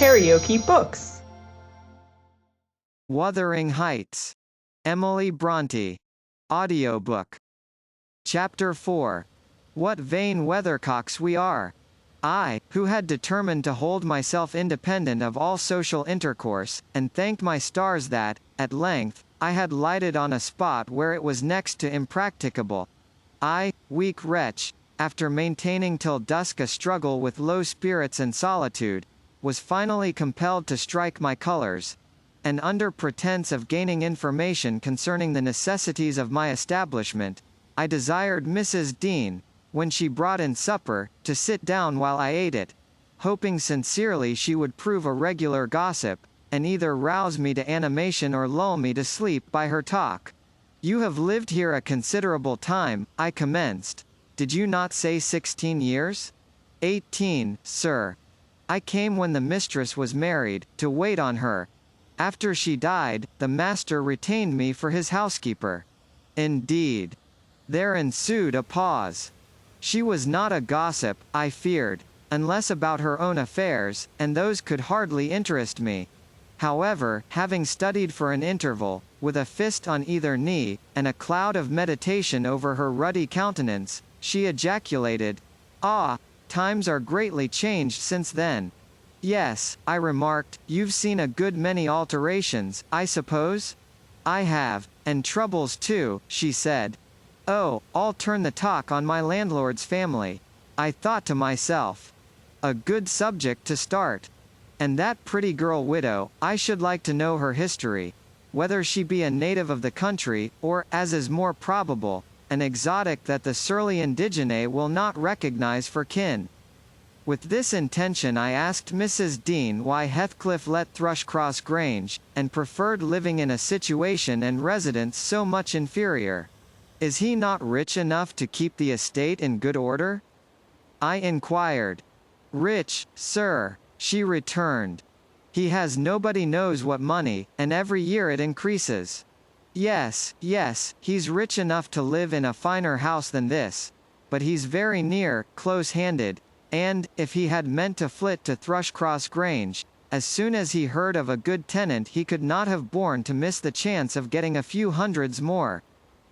KaraokeBooks. Wuthering Heights. Emily Brontë. Audiobook. Chapter 4. What vain weathercocks we are! I, who had determined to hold myself independent of all social intercourse, and thanked my stars that, at length, I had lighted on a spot where it was next to impracticable. I, weak wretch, after maintaining till dusk a struggle with low spirits and solitude, was finally compelled to strike my colours, and under pretence of gaining information concerning the necessities of my establishment, I desired Mrs. Dean, when she brought in supper, to sit down while I ate it, hoping sincerely she would prove a regular gossip, and either rouse me to animation or lull me to sleep by her talk. "You have lived here a considerable time," I commenced. "Did you not say 16 years?" "18, sir. I came when the mistress was married, to wait on her. After she died, the master retained me for his housekeeper." Indeed. There ensued a pause. She was not a gossip, I feared, unless about her own affairs, and those could hardly interest me. However, having studied for an interval, with a fist on either knee, and a cloud of meditation over her ruddy countenance, she ejaculated, "Ah, times are greatly changed since then." "Yes," I remarked, "you've seen a good many alterations, I suppose?" "I have, and troubles too," she said. "Oh, I'll turn the talk on my landlord's family." I thought to myself. A good subject to start. And that pretty girl widow, I should like to know her history, whether she be a native of the country, or, as is more probable, an exotic that the surly indigene will not recognize for kin. With this intention I asked Mrs. Dean why Heathcliff let Thrushcross Grange, and preferred living in a situation and residence so much inferior. "Is he not rich enough to keep the estate in good order?" I inquired. "Rich, sir," she returned. "He has nobody knows what money, and every year it increases. Yes, yes, he's rich enough to live in a finer house than this, but he's very near, close-handed, and, if he had meant to flit to Thrushcross Grange, as soon as he heard of a good tenant he could not have borne to miss the chance of getting a few hundreds more.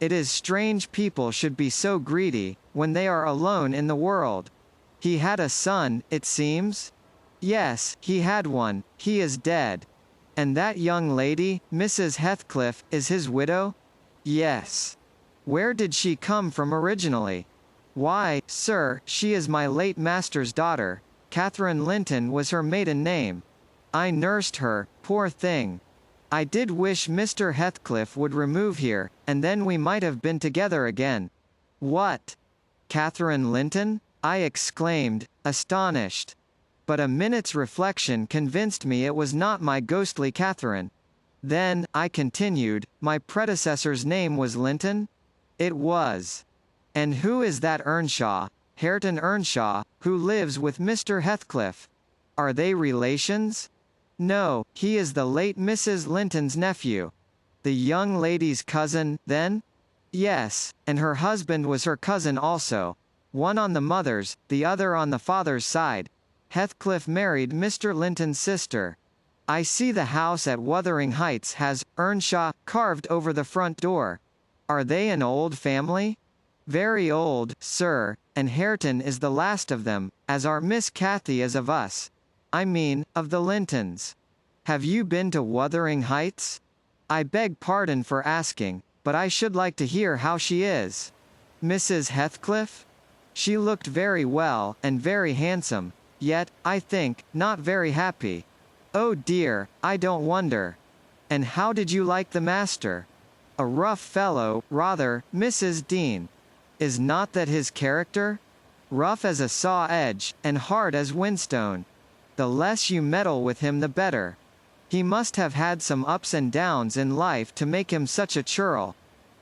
It is strange people should be so greedy, when they are alone in the world. He had a son, it seems?" "Yes, he had one, he is dead." "And that young lady, Mrs. Heathcliff, is his widow?" "Yes." "Where did she come from originally?" "Why, sir, she is my late master's daughter. Catherine Linton was her maiden name. I nursed her, poor thing. I did wish Mr. Heathcliff would remove here, and then we might have been together again." "What? Catherine Linton?" I exclaimed, astonished. But a minute's reflection convinced me it was not my ghostly Catherine. "Then," I continued, "my predecessor's name was Linton?" "It was." "And who is that Earnshaw, Hareton Earnshaw, who lives with Mr. Heathcliff? Are they relations?" "No, he is the late Mrs. Linton's nephew." "The young lady's cousin, then?" "Yes, and her husband was her cousin also. One on the mother's, the other on the father's side. Heathcliff married Mr. Linton's sister. I see the house at Wuthering Heights has Earnshaw carved over the front door. Are they an old family?" "Very old, sir, and Hareton is the last of them, as our Miss Cathy is of us. I mean, of the Lintons. Have you been to Wuthering Heights?" "I beg pardon for asking, but I should like to hear how she is." "Mrs. Heathcliff? She looked very well, and very handsome, yet, I think, not very happy." "Oh dear, I don't wonder. And how did you like the master?" "A rough fellow, rather, Mrs. Dean. Is not that his character? Rough as a saw edge, and hard as whinstone. The less you meddle with him the better. He must have had some ups and downs in life to make him such a churl.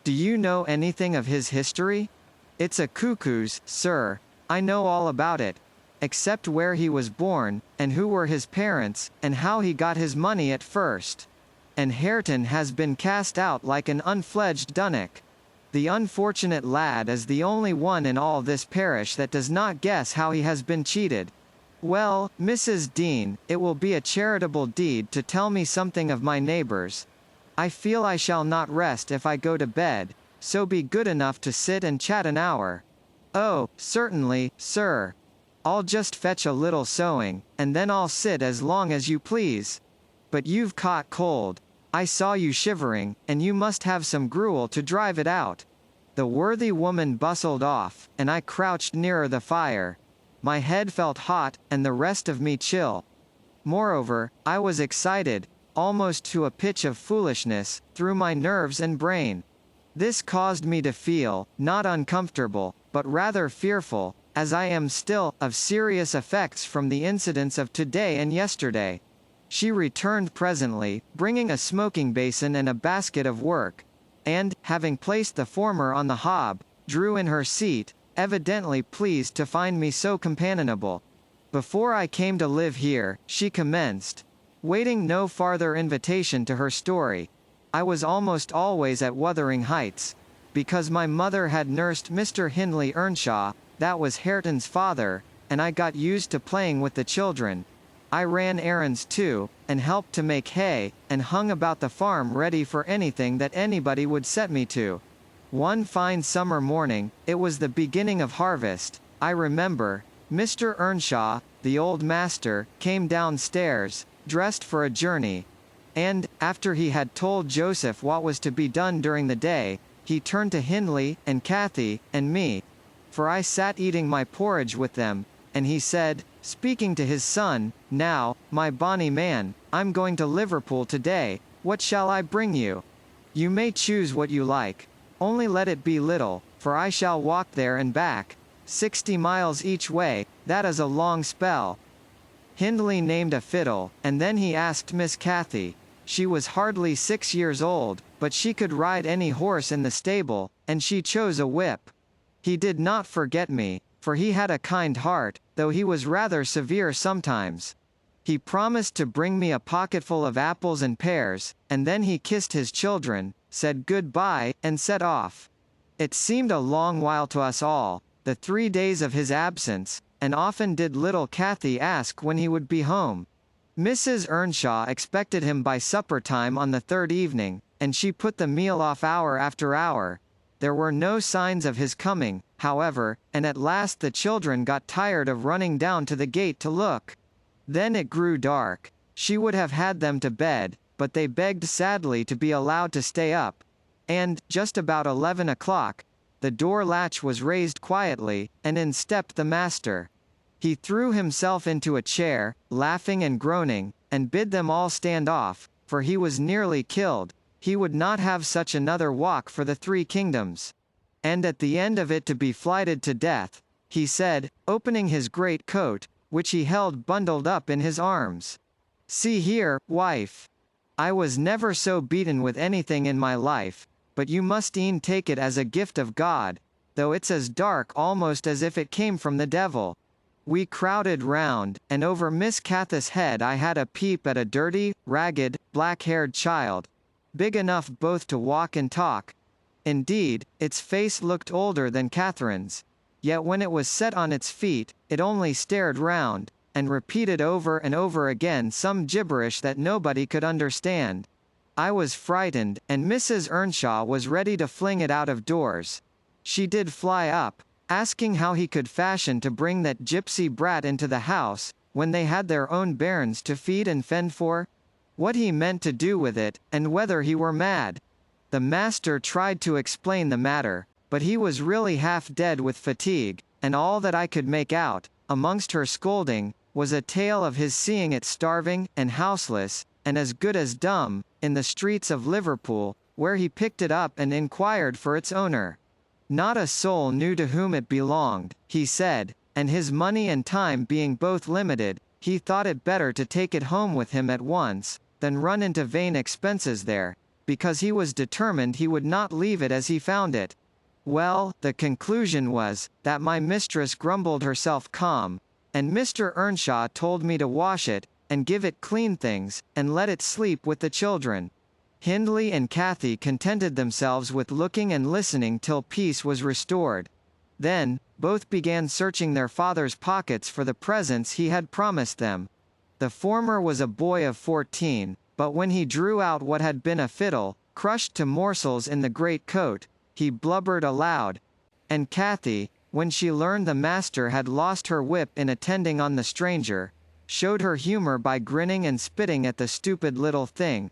Do you know anything of his history?" "It's a cuckoo's, sir. I know all about it. Except where he was born, and who were his parents, and how he got his money at first. And Hareton has been cast out like an unfledged dunnock. The unfortunate lad is the only one in all this parish that does not guess how he has been cheated. Well, Mrs. Dean, it will be a charitable deed to tell me something of my neighbors. I feel I shall not rest if I go to bed, so be good enough to sit and chat an hour. Oh, certainly, sir. I'll just fetch a little sewing, and then I'll sit as long as you please. But you've caught cold. I saw you shivering, and you must have some gruel to drive it out. The worthy woman bustled off, and I crouched nearer the fire. My head felt hot, and the rest of me chill. Moreover, I was excited, almost to a pitch of foolishness, through my nerves and brain. This caused me to feel, not uncomfortable, but rather fearful, as I am still, of serious effects from the incidents of today and yesterday. She returned presently, bringing a smoking basin and a basket of work, and, having placed the former on the hob, drew in her seat, evidently pleased to find me so companionable. Before I came to live here, she commenced. Waiting no farther invitation to her story, I was almost always at Wuthering Heights, because my mother had nursed Mr. Hindley Earnshaw, that was Hareton's father, and I got used to playing with the children. I ran errands too, and helped to make hay, and hung about the farm ready for anything that anybody would set me to. One fine summer morning, it was the beginning of harvest, I remember, Mr. Earnshaw, the old master, came downstairs, dressed for a journey, and, after he had told Joseph what was to be done during the day, he turned to Hindley, and Cathy, and me, for I sat eating my porridge with them, and he said, speaking to his son, "Now, my bonny man, I'm going to Liverpool today, what shall I bring you? You may choose what you like. Only let it be little, for I shall walk there and back, 60 miles each way, that is a long spell." Hindley named a fiddle, and then he asked Miss Cathy. She was hardly 6 years old, but she could ride any horse in the stable, and she chose a whip. He did not forget me, for he had a kind heart, though he was rather severe sometimes. He promised to bring me a pocketful of apples and pears, and then he kissed his children, said good-bye, and set off. It seemed a long while to us all, the 3 days of his absence, and often did little Cathy ask when he would be home. Mrs. Earnshaw expected him by supper-time on the third evening, and she put the meal off hour after hour. There were no signs of his coming, however, and at last the children got tired of running down to the gate to look. Then it grew dark. She would have had them to bed, but they begged sadly to be allowed to stay up. And, just about 11 o'clock, the door latch was raised quietly, and in stepped the master. He threw himself into a chair, laughing and groaning, and bid them all stand off, for he was nearly killed. He would not have such another walk for the 3 kingdoms. And at the end of it to be flighted to death, he said, opening his great coat, which he held bundled up in his arms. "See here, wife. I was never so beaten with anything in my life, but you must e'en take it as a gift of God, though it's as dark almost as if it came from the devil." We crowded round, and over Miss Cathy's head I had a peep at a dirty, ragged, black-haired child, big enough both to walk and talk. Indeed, its face looked older than Catherine's, yet when it was set on its feet, it only stared round, and repeated over and over again some gibberish that nobody could understand. I was frightened, and Mrs. Earnshaw was ready to fling it out of doors. She did fly up, asking how he could fashion to bring that gypsy brat into the house, when they had their own bairns to feed and fend for, what he meant to do with it, and whether he were mad. The master tried to explain the matter, but he was really half dead with fatigue, and all that I could make out, amongst her scolding, was a tale of his seeing it starving, and houseless, and as good as dumb, in the streets of Liverpool, where he picked it up and inquired for its owner. Not a soul knew to whom it belonged, he said, and his money and time being both limited, he thought it better to take it home with him at once, than run into vain expenses there, because he was determined he would not leave it as he found it. Well, the conclusion was, that my mistress grumbled herself calm, and Mr. Earnshaw told me to wash it, and give it clean things, and let it sleep with the children. Hindley and Cathy contented themselves with looking and listening till peace was restored. Then, both began searching their father's pockets for the presents he had promised them. The former was a boy of 14, but when he drew out what had been a fiddle, crushed to morsels in the great coat, he blubbered aloud. And Kathy, when she learned the master had lost her whip in attending on the stranger, showed her humor by grinning and spitting at the stupid little thing,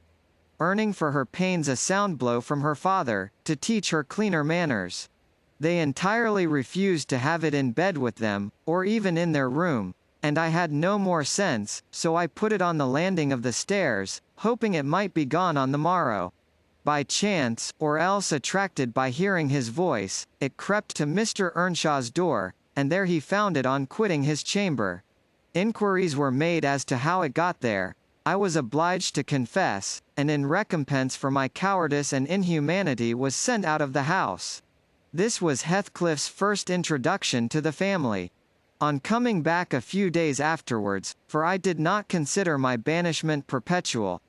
earning for her pains a sound blow from her father, to teach her cleaner manners. They entirely refused to have it in bed with them, or even in their room, and I had no more sense, so I put it on the landing of the stairs, hoping it might be gone on the morrow. By chance, or else attracted by hearing his voice, it crept to Mr. Earnshaw's door, and there he found it on quitting his chamber. Inquiries were made as to how it got there. I was obliged to confess, and in recompense for my cowardice and inhumanity was sent out of the house. This was Heathcliff's first introduction to the family. On coming back a few days afterwards, for I did not consider my banishment perpetual,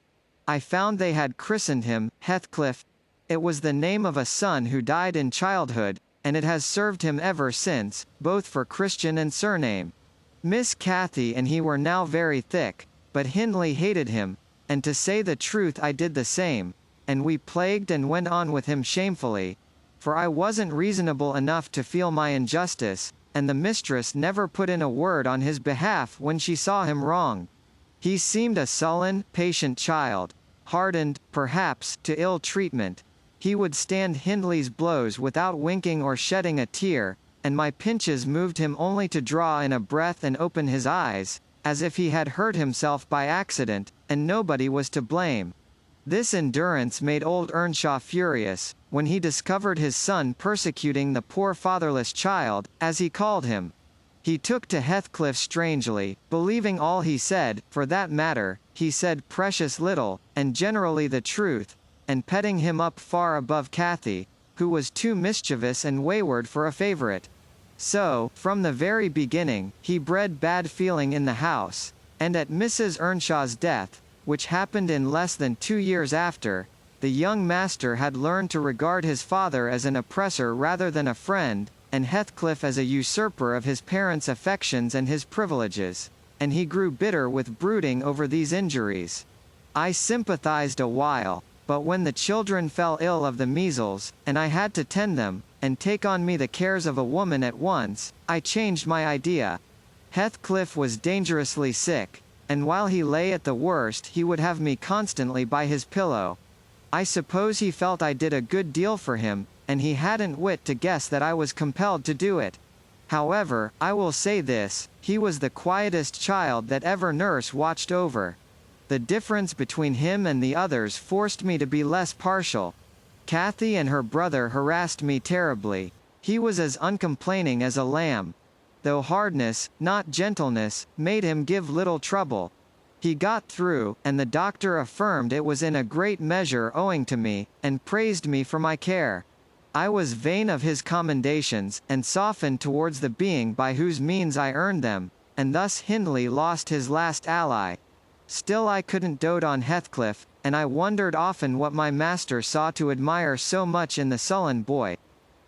I found they had christened him Heathcliff. It was the name of a son who died in childhood, and it has served him ever since, both for Christian and surname. Miss Kathy and he were now very thick, but Hindley hated him, and to say the truth I did the same, and we plagued and went on with him shamefully, for I wasn't reasonable enough to feel my injustice, and the mistress never put in a word on his behalf when she saw him wronged. He seemed a sullen, patient child, hardened, perhaps, to ill treatment. He would stand Hindley's blows without winking or shedding a tear, and my pinches moved him only to draw in a breath and open his eyes, as if he had hurt himself by accident, and nobody was to blame. This endurance made old Earnshaw furious, when he discovered his son persecuting the poor fatherless child, as he called him. He took to Heathcliff strangely, believing all he said, for that matter, he said precious little, and generally the truth, and petting him up far above Kathy, who was too mischievous and wayward for a favourite. So, from the very beginning, he bred bad feeling in the house, and at Mrs. Earnshaw's death, which happened in less than 2 years after, the young master had learned to regard his father as an oppressor rather than a friend, and Heathcliff as a usurper of his parents' affections and his privileges, and he grew bitter with brooding over these injuries. I sympathized a while, but when the children fell ill of the measles, and I had to tend them, and take on me the cares of a woman at once, I changed my idea. Heathcliff was dangerously sick, and while he lay at the worst he would have me constantly by his pillow. I suppose he felt I did a good deal for him, and he hadn't wit to guess that I was compelled to do it. However, I will say this, he was the quietest child that ever nurse watched over. The difference between him and the others forced me to be less partial. Kathy and her brother harassed me terribly. He was as uncomplaining as a lamb. Though hardness, not gentleness, made him give little trouble. He got through, and the doctor affirmed it was in a great measure owing to me, and praised me for my care. I was vain of his commendations, and softened towards the being by whose means I earned them, and thus Hindley lost his last ally. Still I couldn't dote on Heathcliff, and I wondered often what my master saw to admire so much in the sullen boy,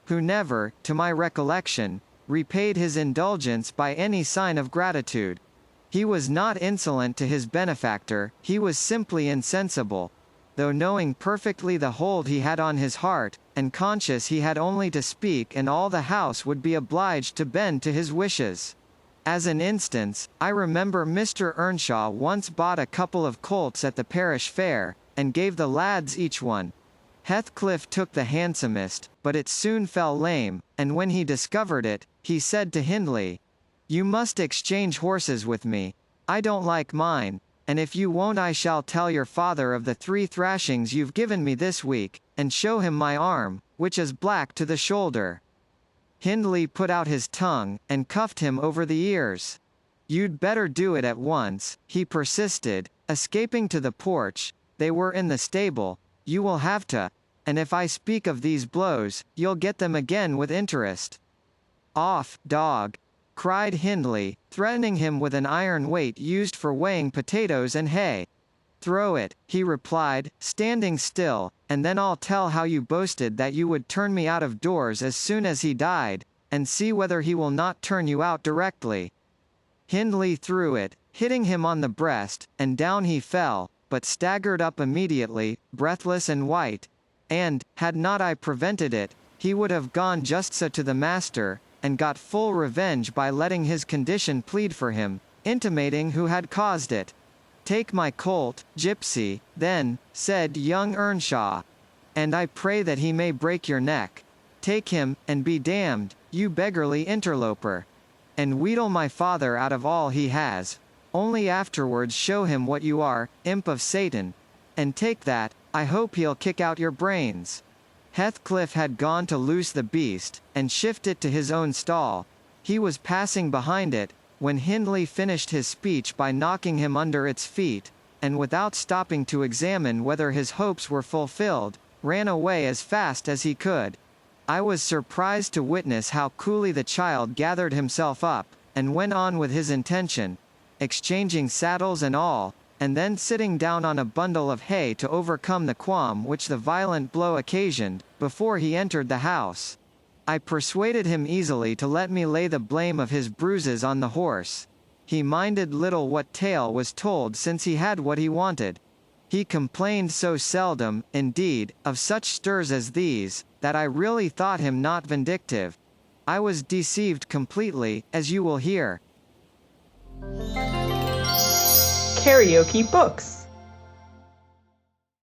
who never, to my recollection, repaid his indulgence by any sign of gratitude. He was not insolent to his benefactor, he was simply insensible. Though knowing perfectly the hold he had on his heart, and conscious he had only to speak and all the house would be obliged to bend to his wishes. As an instance, I remember Mr. Earnshaw once bought a couple of colts at the parish fair, and gave the lads each one. Heathcliff took the handsomest, but it soon fell lame, and when he discovered it, he said to Hindley, "You must exchange horses with me. I don't like mine, and if you won't I shall tell your father of the 3 thrashings you've given me this week, and show him my arm, which is black to the shoulder." Hindley put out his tongue, and cuffed him over the ears. "You'd better do it at once," he persisted, escaping to the porch. They were in the stable. "You will have to, and if I speak of these blows, you'll get them again with interest." "Off, dog!" cried Hindley, threatening him with an iron weight used for weighing potatoes and hay. "Throw it," he replied, standing still, "and then I'll tell how you boasted that you would turn me out of doors as soon as he died. and see whether he will not turn you out directly." Hindley threw it, hitting him on the breast, and down he fell, but staggered up immediately, breathless and white, and, had not I prevented it, he would have gone just so to the master, and got full revenge by letting his condition plead for him, intimating who had caused it. "Take my colt, gypsy, then," said young Earnshaw, "and I pray that he may break your neck. Take him, and be damned, you beggarly interloper. And wheedle my father out of all he has. Only afterwards show him what you are, imp of Satan. And take that, I hope he'll kick out your brains." Heathcliff had gone to loose the beast, and shift it to his own stall. He was passing behind it, when Hindley finished his speech by knocking him under its feet, and without stopping to examine whether his hopes were fulfilled, ran away as fast as he could. I was surprised to witness how coolly the child gathered himself up, and went on with his intention, exchanging saddles and all, and then sitting down on a bundle of hay to overcome the qualm which the violent blow occasioned, before he entered the house. I persuaded him easily to let me lay the blame of his bruises on the horse. He minded little what tale was told, since he had what he wanted. He complained so seldom, indeed, of such stirs as these, that I really thought him not vindictive. I was deceived completely, as you will hear. KaraokeBooks.